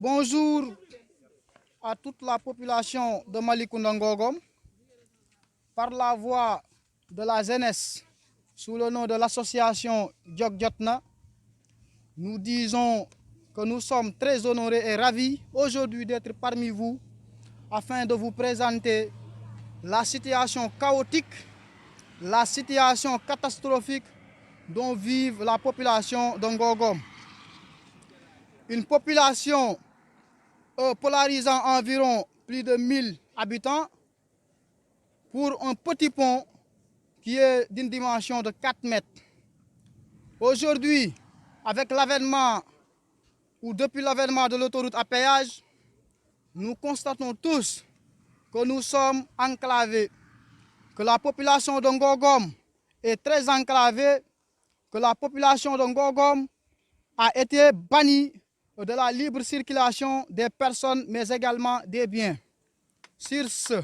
Bonjour à toute la population de Malicounda Ngogom. Par la voix de la jeunesse, sous le nom de l'association Djok-Jotna, nous disons que nous sommes très honorés et ravis aujourd'hui d'être parmi vous afin de vous présenter la situation chaotique, la situation catastrophique dont vive la population de Ngogom. Une population polarisant environ plus de 1000 habitants pour un petit pont qui est d'une dimension de 4 mètres. Aujourd'hui, avec l'avènement ou depuis l'avènement de l'autoroute à péage, nous constatons tous que nous sommes enclavés, que la population de Ngogom est très enclavée, que la population de Ngogom a été bannie de la libre circulation des personnes, mais également des biens. Sur ce,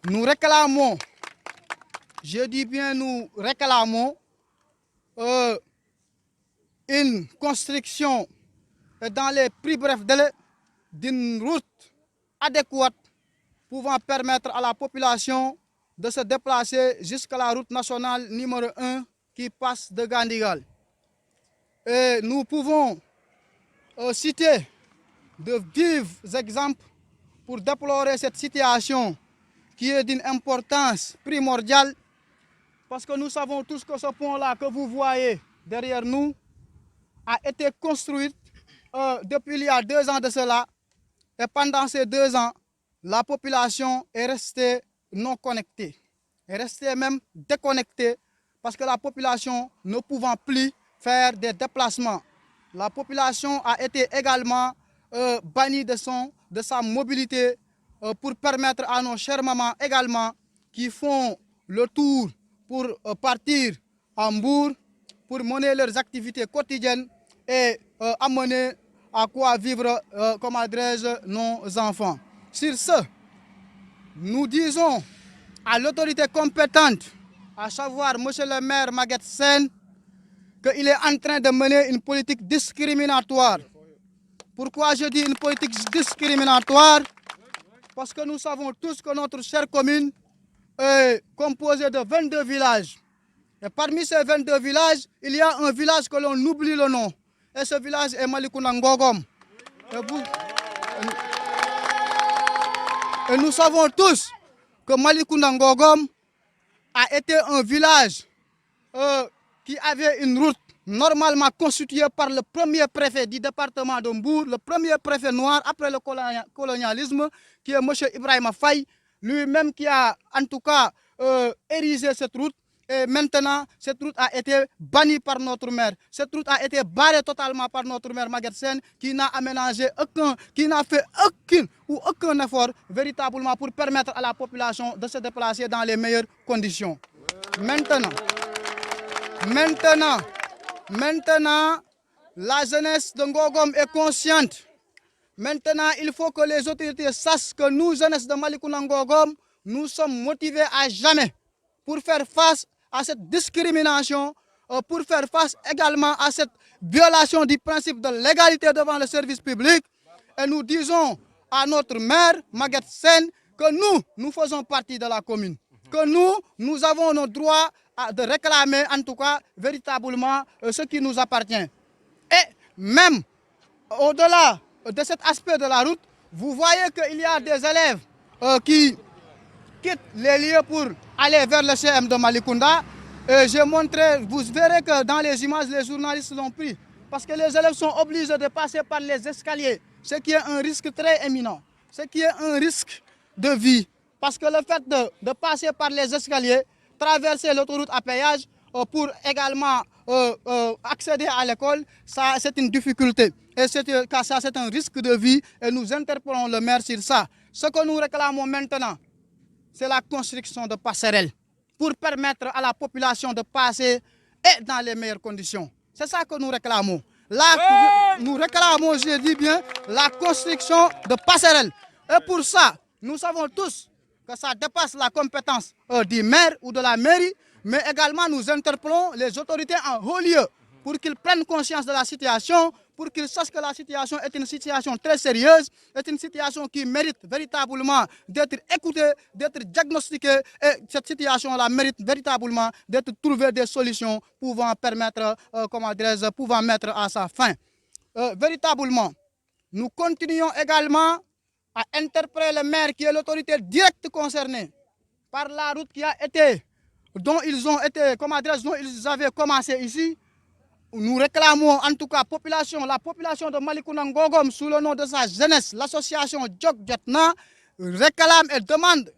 nous réclamons, je dis bien nous réclamons, une construction dans les plus brefs délais d'une route adéquate pouvant permettre à la population de se déplacer jusqu'à la route nationale numéro 1 qui passe de Gandigal. Et nous pouvons citer de vifs exemples pour déplorer cette situation qui est d'une importance primordiale parce que nous savons tous que ce pont-là que vous voyez derrière nous a été construit depuis il y a 2 ans de cela et pendant ces 2 ans, la population est restée non connectée, est restée même déconnectée parce que la population ne pouvant plus faire des déplacements. La population a été également bannie de sa mobilité pour permettre à nos chères mamans également qui font le tour pour partir à Mbour, pour mener leurs activités quotidiennes et amener à quoi vivre, comment dirais-je, nos enfants. Sur ce, nous disons à l'autorité compétente, à savoir M. le maire Maguette Sène, qu'il est en train de mener une politique discriminatoire. Pourquoi je dis une politique discriminatoire? Parce que nous savons tous que notre chère commune est composée de 22 villages. Et parmi ces 22 villages, il y a un village que l'on oublie le nom. Et ce village est Malicounda Ngogom. Et nous savons tous que Malicounda Ngogom a été un village qui avait une route normalement constituée par le premier préfet du département de Mbour, le premier préfet noir après le colonialisme, qui est M. Ibrahima Faye, lui-même qui a en tout cas érigé cette route. Et maintenant, cette route a été bannie par notre maire. Cette route a été barrée totalement par notre maire Maguette Sène, qui n'a aménagé qui n'a fait aucun effort véritablement pour permettre à la population de se déplacer dans les meilleures conditions. Maintenant, la jeunesse de Ngogom est consciente. Maintenant, il faut que les autorités sachent que nous, jeunesse de Malicounda Ngogom, nous sommes motivés à jamais pour faire face à cette discrimination, pour faire face également à cette violation du principe de l'égalité devant le service public. Et nous disons à notre maire, Maguette Sène, que nous faisons partie de la commune, que nous avons le droit de réclamer en tout cas véritablement ce qui nous appartient. Et même au-delà de cet aspect de la route, vous voyez qu'il y a des élèves qui quittent les lieux pour aller vers le CM de Malicounda. J'ai montré, vous verrez que dans les images, les journalistes l'ont pris. Parce que les élèves sont obligés de passer par les escaliers, ce qui est un risque très éminent, ce qui est un risque de vie. Parce que le fait de passer par les escaliers, traverser l'autoroute à péage pour également accéder à l'école, ça c'est une difficulté. Et ça c'est un risque de vie et nous interpellons le maire sur ça. Ce que nous réclamons maintenant, c'est la construction de passerelles pour permettre à la population de passer et dans les meilleures conditions. C'est ça que nous réclamons. Là, nous réclamons, je dis bien, la construction de passerelles. Et pour ça, nous savons tous que ça dépasse la compétence du maire ou de la mairie, mais également nous interpellons les autorités en haut lieu pour qu'ils prennent conscience de la situation, pour qu'ils sachent que la situation est une situation très sérieuse, est une situation qui mérite véritablement d'être écoutée, d'être diagnostiquée, et cette situation-là mérite véritablement d'être trouver des solutions pouvant permettre, pouvant mettre à sa fin. Véritablement, nous continuons également à interpeller le maire qui est l'autorité directe concernée par la route qui a été, dont ils avaient commencé ici. Nous réclamons en tout cas la population de Malicounda Ngogom sous le nom de sa jeunesse, l'association Djok Djetna réclame et demande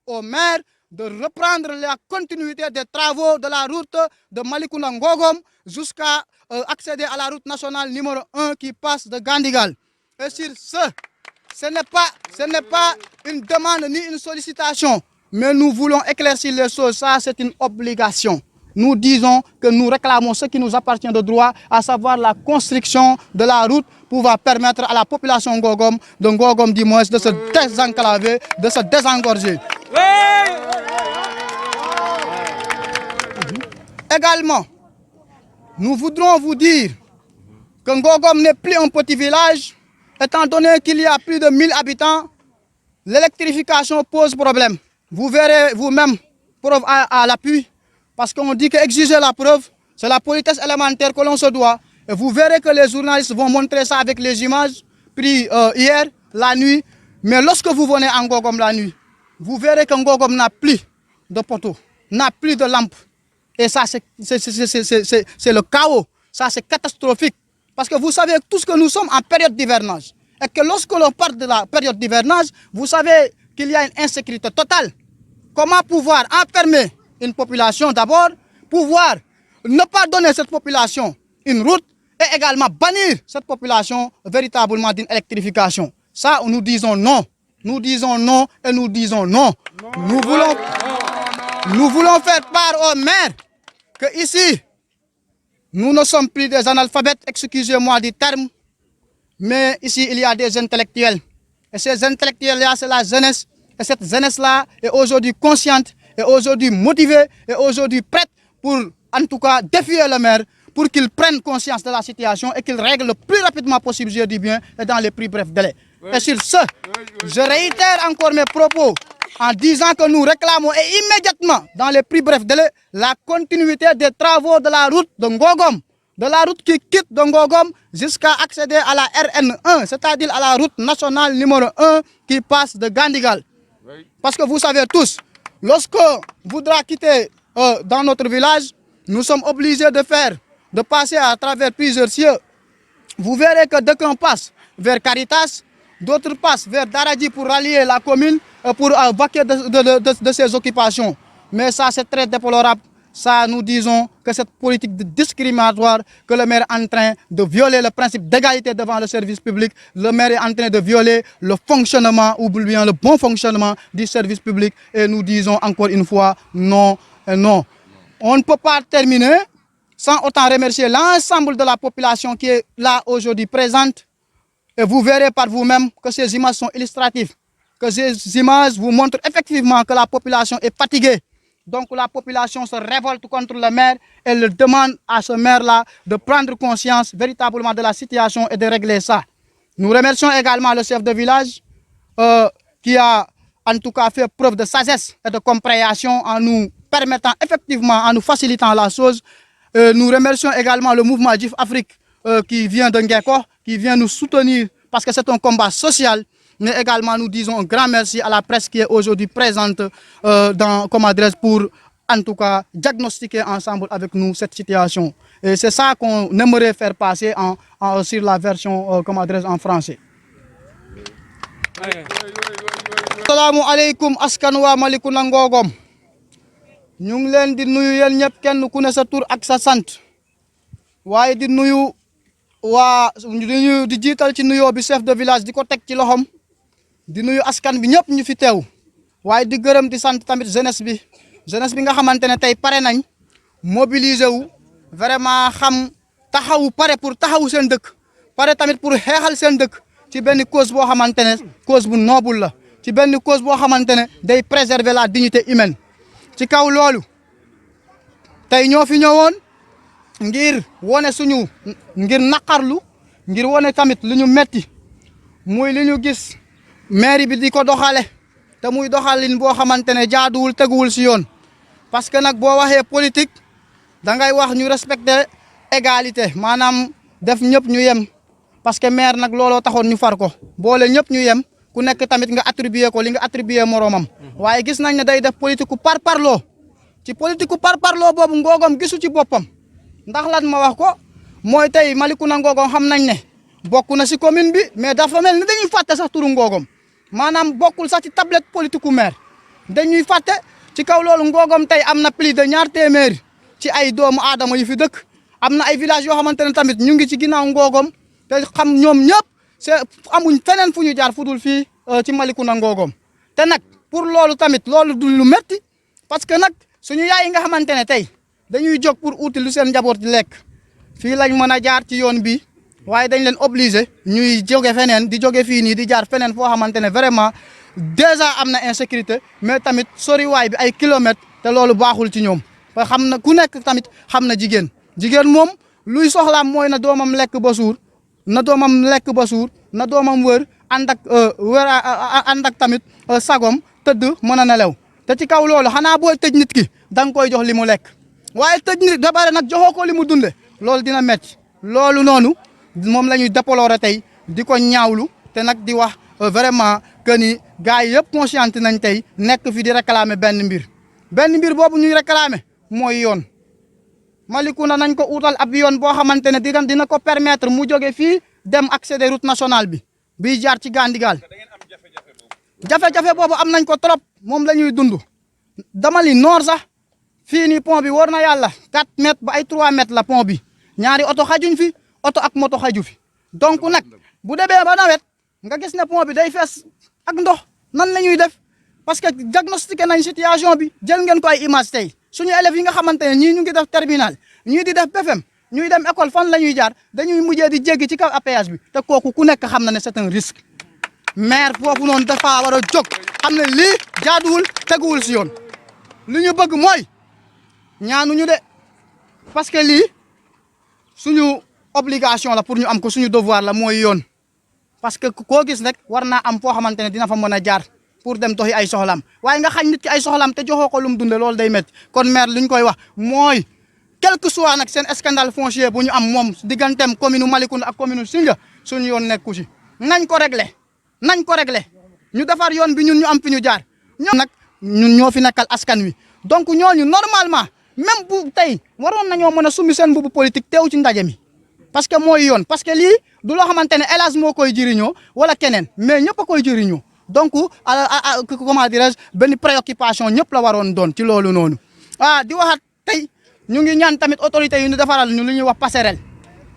au maire de reprendre la continuité des travaux de la route de Malicounda Ngogom jusqu'à accéder à la route nationale numéro 1 qui passe de Gandigal. Et sur ce n'est pas une demande ni une sollicitation, mais nous voulons éclaircir les choses. Ça, c'est une obligation. Nous disons que nous réclamons ce qui nous appartient de droit, à savoir la construction de la route pouvant permettre à la population de Ngogom du moins, de se désenclaver, de se désengorger. Également, nous voudrons vous dire que Ngogom n'est plus un petit village, étant donné qu'il y a plus de 1000 habitants, l'électrification pose problème. Vous verrez vous-même, preuve à l'appui, parce qu'on dit qu'exiger la preuve, c'est la politesse élémentaire que l'on se doit. Et vous verrez que les journalistes vont montrer ça avec les images prises hier, la nuit. Mais lorsque vous venez à Ngogom la nuit, vous verrez que Ngogom n'a plus de poteaux, n'a plus de lampes. Et ça, c'est le chaos. Ça, c'est catastrophique. Parce que vous savez tous que nous sommes en période d'hivernage. Et que lorsque l'on parle de la période d'hivernage, vous savez qu'il y a une insécurité totale. Comment pouvoir enfermer une population d'abord, pouvoir ne pas donner à cette population une route et également bannir cette population véritablement d'une électrification. Ça, nous disons non. Nous disons non et nous disons non. Nous voulons faire part au maire que ici, nous ne sommes plus des analphabètes, excusez-moi du terme, mais ici, il y a des intellectuels. Et ces intellectuels-là, c'est la jeunesse. Et cette jeunesse-là est aujourd'hui consciente, est aujourd'hui motivée, est aujourd'hui prête pour, en tout cas, défier le maire, pour qu'il prenne conscience de la situation et qu'il règle le plus rapidement possible, je dis bien, et dans les plus brefs délais. Oui. Et sur ce, je réitère encore mes propos en disant que nous réclamons et immédiatement, dans les plus brefs délais, la continuité des travaux de la route de Ngogom, de la route qui quitte de Ngogom jusqu'à accéder à la RN1, c'est-à-dire à la route nationale numéro 1 qui passe de Gandigal. Oui. Parce que vous savez tous, lorsqu'on voudra quitter dans notre village, nous sommes obligés de passer à travers plusieurs cieux. Vous verrez que dès qu'on passe vers Caritas, d'autres passent vers Daradji pour rallier la commune, pour vaquer de ses occupations. Mais ça, c'est très déplorable. Ça, nous disons que cette politique discriminatoire, que le maire est en train de violer le principe d'égalité devant le service public, le maire est en train de violer le fonctionnement ou bien le bon fonctionnement du service public. Et nous disons encore une fois non et non. On ne peut pas terminer sans autant remercier l'ensemble de la population qui est là aujourd'hui présente. Et vous verrez par vous-même que ces images sont illustratives, que ces images vous montrent effectivement que la population est fatiguée. Donc la population se révolte contre le maire et le demande à ce maire-là de prendre conscience véritablement de la situation et de régler ça. Nous remercions également le chef de village qui a en tout cas fait preuve de sagesse et de compréhension en nous permettant effectivement, en nous facilitant la chose. Nous remercions également le mouvement GIF Afrique qui vient de Ngeko, qui vient nous soutenir parce que c'est un combat social. Mais également, nous disons un grand merci à la presse qui est aujourd'hui présente pour, en tout cas, diagnostiquer ensemble avec nous cette situation. Et c'est ça qu'on aimerait faire passer sur la version, en français. Assalamu alaikum askanwa Malicounda Ngogom. Ñu ngi leen di nuyu yéen ñëpp kenn ku ne sa tur ak sa sant. Waaye di nuyu di jiital ci nuyoo bi chef de village di ko teg ci loxom. Di nuyu askan bi ñëpp ñu fi teew waaye di gërëm di sant tamit jeunesse bi nga xamante ne tey pare nañ mobiliser wu vraiment xam taxawu pare pour taxawu seen dëkk pare tamit pour xeexal seen dëkk ci benn cause boo xamante ne cause bu noble la ci benn cause boo xamante ne day préserver la dignité humaine. Ci kaw loolu tey ñoo fi ñëwoon ngir wone suñu ngir naqarlu ngir wane tamit lu ñu metti muy li ñu gis mairie bi di ko doxale te muy doxalin boo xamante ne jaaduwul teguwul si yoon parce que nag boo waxee politique da ngay wax ñu respecter égalité maanaam def ñëpp ñu yem parce que maire nag looloo taxoon ñu far ko boole ñëpp ñu yem ku nekk tamit nga attribuer ko li nga attribuer moroomam waaye gis nañ ne day def politique ku parparloo ci politique ku parparloo boobu Ngogom gisu ci boppam ndax lan ma wax ko mooy tey Malicounda Ngogom xam nañ ne bokk na si commune bi mais dafa mel ni dañuy fàtte sax turu Ngogom maanaam bokkul sax ci tablette politique ku maire dañuy fàtte ci kaw loolu Ngogom tey am na plus de 200 ci ay doomu aadama yu fi dëkk am na ay villages yoo xamante ne tamit ñu ngi ci ginnaaw Ngogom te xam ñoom ñëpp c'est amuñ feneen fu ñu jaar fu dul fii ci Malicounda Ngogom te nag pour loolu tamit loolu du lu metti parce que nag suñu yaay yi nga xamante ne tey dañuy jóg pour uti lu seen njaboot di lekk fii lañ mën a jaar ci yoon bi waaye dañ leen obligé ñuy jóge feneen di jóge fii nii di jaar feneen foo xamante ne vraiment déjà am na insécurité mais tamit soriwaay bi ay kilomètres te loolu baaxul ci ñoom parce que xam na ku nekk tamit xam na jigéen moom luy soxlaam mooy na doomam lekk ba suur na doomam lekk ba suur na doomam wër ànd ak tamit sagom tëdd mën a nelaw te ci kaw loolu xanaa booy tëj nit ki da nga koy jox li mu lekk waaye tëj nit da bare nag joxoo ko li mu dunde loolu dina métti loolu noonu moom la ñuy déplorer tey di ko ñaawlu te nag di wax vraiment que ni gars yi yëpp consciente nañ tey nekk fi di réclamer benn mbir boobu ñuy réclamer mooy yoon Malicounda nañ ko utal ab yoon boo xamante ne dina ko permettre mu jóge fii dem accéder route nationale bi jaar ci Gandigal jafe-jafe boobu am nañ ko trop moom la ñuy dund dama li noor sax fii nii pont bi war na yàlla 4 mètres ba ay 3 mètres la pont bi ñaari oto xajuñ fi oto ak moto xaju fi donc nag bu demee ba nawet nga gis ne pont bi day fees ak ndox nan la ñuy def parce que diagnostiqué nañ situation bi jël ngeen ko ay image tey suñu élèves yi nga xamante ne ñii ñu ngi def terminal ñii di def BFEM ñuy dem école fan la ñuy jaar dañuy mujjee di jéggi ci kaw péage bi te kooku ku nekk xam na ne c'est un risque maire foofu noonu dafa war a jóg xam ne lii jaaduwul teguwul si yoon li ñu bëgg mooy ñaanuñu de parce que lii suñu obligation la pour ñu am ko suñu devoir la mooy yoon parce que koo gis rek war naa am foo xamante ne dina fa mën a jaar pour dem doxi ay soxlaam waaye nga xañ nit ki ay soxlaam te joxoo ko lu mu dunde loolu day métti kon maire li ñu koy wax mooy quel que soit nag seen scandale foncier bu ñu am moom digganteem commune Malicounda ak commune Sindia suñu yoon nekku si nañ ko régler ñu defar yoon bi ñun ñu am fi ñu jaar ñoom nag ñun ñoo fi nekkal askan wi donc ñooñu normalement même bu tey waroon nañoo mën a summi seen mbubu politique teew ci ndaje mi parce que mooy yoon parce que lii du loo xamante ne El Hadj moo koy jëriñoo wala keneen mais ñëpp a koy jëriñoo donc comment dirais-je benn préoccupation ñëpp la waroon doon ci loolu noonu di waxaat tey ñu ngi ñaan tamit autorités yi ñu defaral ñu lu ñuy wax passerelle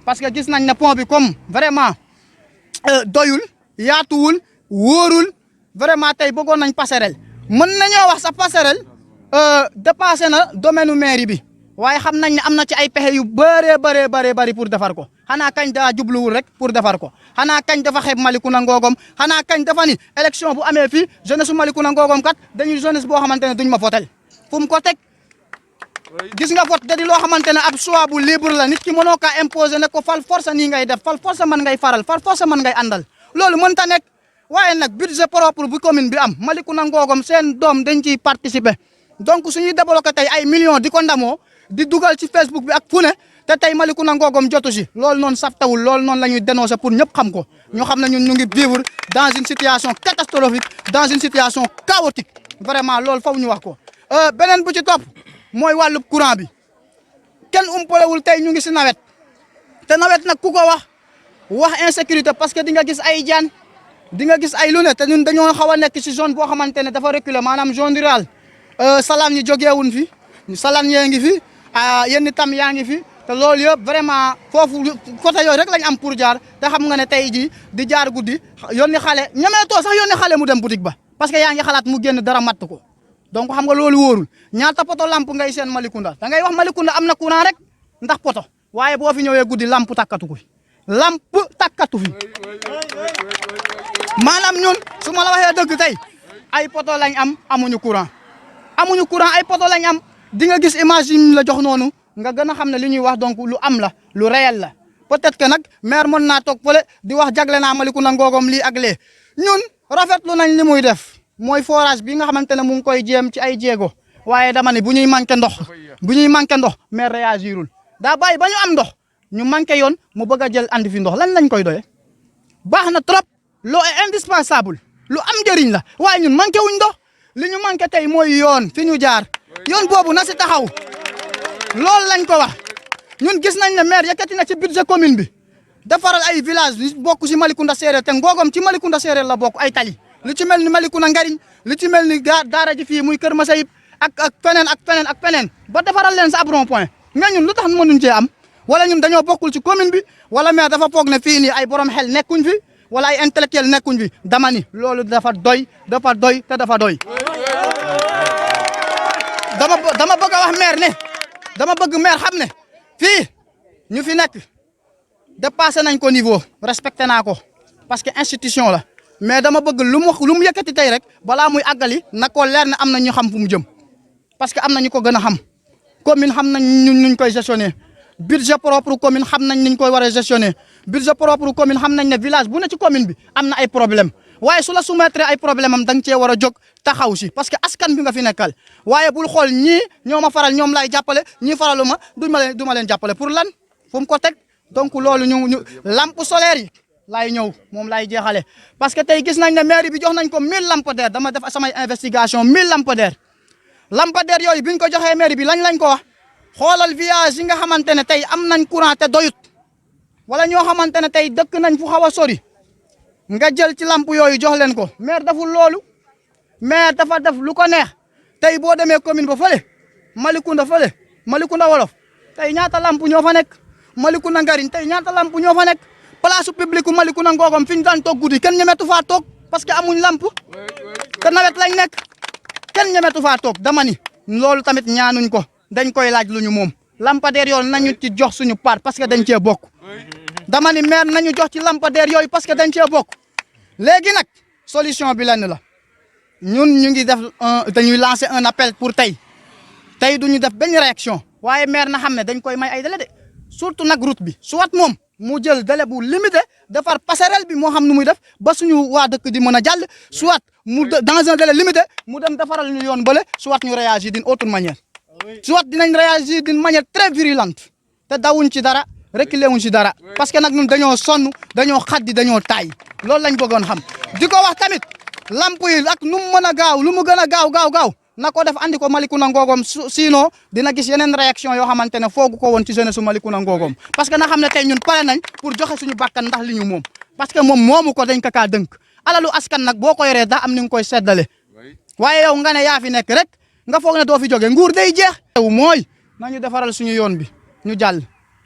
parce que gis nañ ne pont bi comme vraiment doyul yaatuwul wóorul vraiment tey bëggoon nañ passerelle mën nañoo wax sa passerelle dépassé na domaine u mairie bi waaye xam nañ ne am na ci ay pexe yu bëree pour defar ko xanaa kañ daa jubluwul rek pour defar ko xanaa kañ dafa xeeb Malicounda Ngogom xanaa kañ dafa ni élection bu amee fii jeunesse su Malicounda Ngogom kat dañuy jeunesse boo xamante ne duñ ma votel fu mu ko teg gis nga vote da di loo xamante ne ab choix bu libre la nit ki mënoo kaa imposer ne ko fal force nii ngay def fal force mën ngay faral fal force mën ngay àndal loolu mën ta nekk waaye nag budget propre bu commune bi am Malicounda Ngogom seen doom dañ ciy participer donc suñuy débloqué tey ay millions di ko ndamoo di dugal ci Facebook bi ak fu ne te tey Malicounda Ngogom jotu si loolu noonu saftawul loolu noonu la ñuy dénoncer pour ñëpp xam ko ñu xam ne ñun ñu ngi vivre dans une situation catastrophique dans une situation chaotique vraiment loolu faw ñu wax ko beneen bu ci topp mooy wàllub courant bi kenn umpalewul tey ñu ngi si nawet te nawet nag ku ko wax insécurité parce que di nga gis ay jaan di nga gis ay lu ne te ñun dañoo xaw a nekk si zone boo xamante ne dafa reculer maanaam zone rurale salaan yi jógeewuñ fi salaan yee ngi fi yenn tam yaa ngi fi te loolu yëpp vraiment foofu côté yooyu rek lañ am pour jaar te xam nga ne tey jii di jaar guddi yónni xale ñemeetoo sax yónni xale mu dem boutique ba parce que yaa ngi xalaat mu génn dara matt ko donc xam nga loolu wóorul ñaata poto lamp ngay seen Malicounda da ngay wax Malicounda am na courant rek ndax poto waaye boo fi ñëwee guddi lamp takkatu ko fi lamp takkatu fi maanaam ñun su ma la waxee dëgg tey ay poto lañ am amuñu courant ay poto lañ am di nga gis image yi la jox noonu nga gën a xam ne li ñuy wax donc lu am la lu réel la peut-être que nag maire mën naa toog fële di wax jagle naa Malicounda Ngogom lii ak lee ñun rafetlu nañ li muy def mooy forage bi nga xamante ne mu ngi koy jéem ci ay jéego waaye dama ne bu ñuy manqué ndox maire réagirul daa bàyyi ba ñu am ndox ñu manqué yoon mu bëgg a jël andi fi ndox lan lañ koy doyee baax na trop l'eau est indispensable lu am njëriñ la waaye ñun manqué wuñ ndox li ñu manqué tey mooy yoon fi ñu jaar yoon boobu na si taxaw loolu lañ ko wax ñun gis nañ ne maire yëkkati na ci budget commune bi defaral ay village li bokk ci Malicounda Séeréer te Ngogom ci Malicounda Séeréer la bokk ay tali li ci mel ni Malicounda Ngariñ li ci mel ni daara ji fii muy Kër Masayib ak feneen ba defaral leen sa ab rond point nga ñun lu tax mënuñ cee am wala ñun dañoo bokkul ci commune bi wala maire dafa foog ne fii nii ay borom xel nekkuñ fi wala ay intellectuel nekkuñ fi dama ni loolu dafa doy te dafa doy dama bëgg a wax maire ne dama bëgg maire xam ne fii ñu fi nekk dépassé nañ ko niveau respecté naa ko parce que institution la mais dama bëgg lu mu yëkkati tey rek balaa muy àggali na ko leer ne am na ñu xam fu mu jëm parce que am na ñu ko gën a xam commune xam nañ nuñ koy gestionner budget propre commune xam nañ niñ koy war a gestionner budget propre commune xam nañ ne village bu ne ci commune bi am na ay problème waaye su la soumettre ay problème am da nga cee war a jóg taxaw si parce que askan bi nga fi nekkal waaye bul xool ñii ñoo ma faral ñoom lay jàppale ñii faralu ma du ma leen jàppale pour lan fu mu ko teg donc loolu ñu lampe solaire yi laay ñëw moom laay jeexale parce que tey gis nañ ne mairie bi jox nañ ko 1000 lampadaires dama def samay investigation 1000 lampadaires yooyu biñ ko joxee mairie bi lañ ko wax xoolal village yi nga xamante ne tey am nañ courant te doyut wala ñoo xamante ne tey dëkk nañ fu xaw a sori nga jël ci lamp yooyu jox leen ko maire deful loolu maire dafa def lu ko neex tey boo demee commune ba fële Malicounda Wolof tey ñaata lamp ñoo fa nekk Malicounda Ngariñ tey ñaata lamp ñoo fa nekk place publique Malicounda Ngogom fi ñu daan toog guddi kenn ñemetu faa toog parce que amuñ lamp te nawet lañ nekk kenn ñemetu faa toog dama ni loolu tamit ñaanuñ ko dañ koy laaj lu ñu moom lampadaire yooyu nañu ci jox suñu part parce que dañ cee bokk dama ni maire nañu jox ci lampadaire yooyu parce que dañ cee bokk léegi nag solution bi lenn la ñun ñu ngi def dañuy lancer un appel pour tey duñu def benn réaction waaye maire na xam ne dañ koy may ay délai de surtout nag route bi soit moom mu jël délai bu limité defar passerelle bi moo xam nu muy def ba suñu waa dëkk di mën a jàll soit mu dans un délai limité mu dem defaral ñu yoon bële soit ñu réagir d'une autre manière soit dinañ réagir d'une manière très virulente te dawuñ ci dara reculé wuñ ci dara parce que nag ñun dañoo sonn dañoo xaddi dañoo taay loolu lañ bëggoon xam di ko wax tamit lamp yi ak nu mu mën a gaaw lu mu gën a gaaw na ko def andi ko Malicounda Ngogom sinon dina gis yeneen réaction yoo xamante ne foogu ko woon ci jeunesse su Malicounda Ngogom parce que na xam ne tey ñun pare nañ pour joxe suñu bakkan ndax li ñu moom parce que moom moomu ko dañ ko kaa dënk alalu askan nag boo ko yoree daa am ni nga koy seddale waaye yow nga ne yaa fi nekk rek nga foog ne doo fi jóge nguur day jeex mooy nañu defaral suñu yoon bi ñu jàll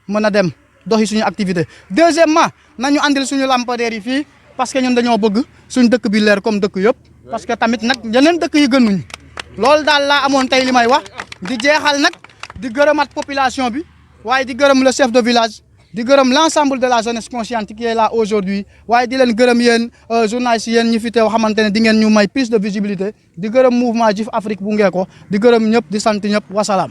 mën a dem doxi suñu activité deuxièmement nañu andil suñu lampadaires yi fii parce que ñun dañoo bëgg suñu dëkk bi leer comme dëkk yëpp parce que tamit nag yeneen dëkk yi gënuñ loolu daal laa amoon tey li may wax di jeexal nag di gërëmat population bi waaye di gërëm le chef de village di gërëm l'ensemble de la jeunesse consciente qui est là aujourd'hui waaye di leen gërëm yéen journalistes yéen ñi fi teew xamante ne di ngeen ñu may plus de visibilité di gërëm mouvement Jif Afrique bu Ngeko di gërëm ñëpp di sant ñëpp wasalaam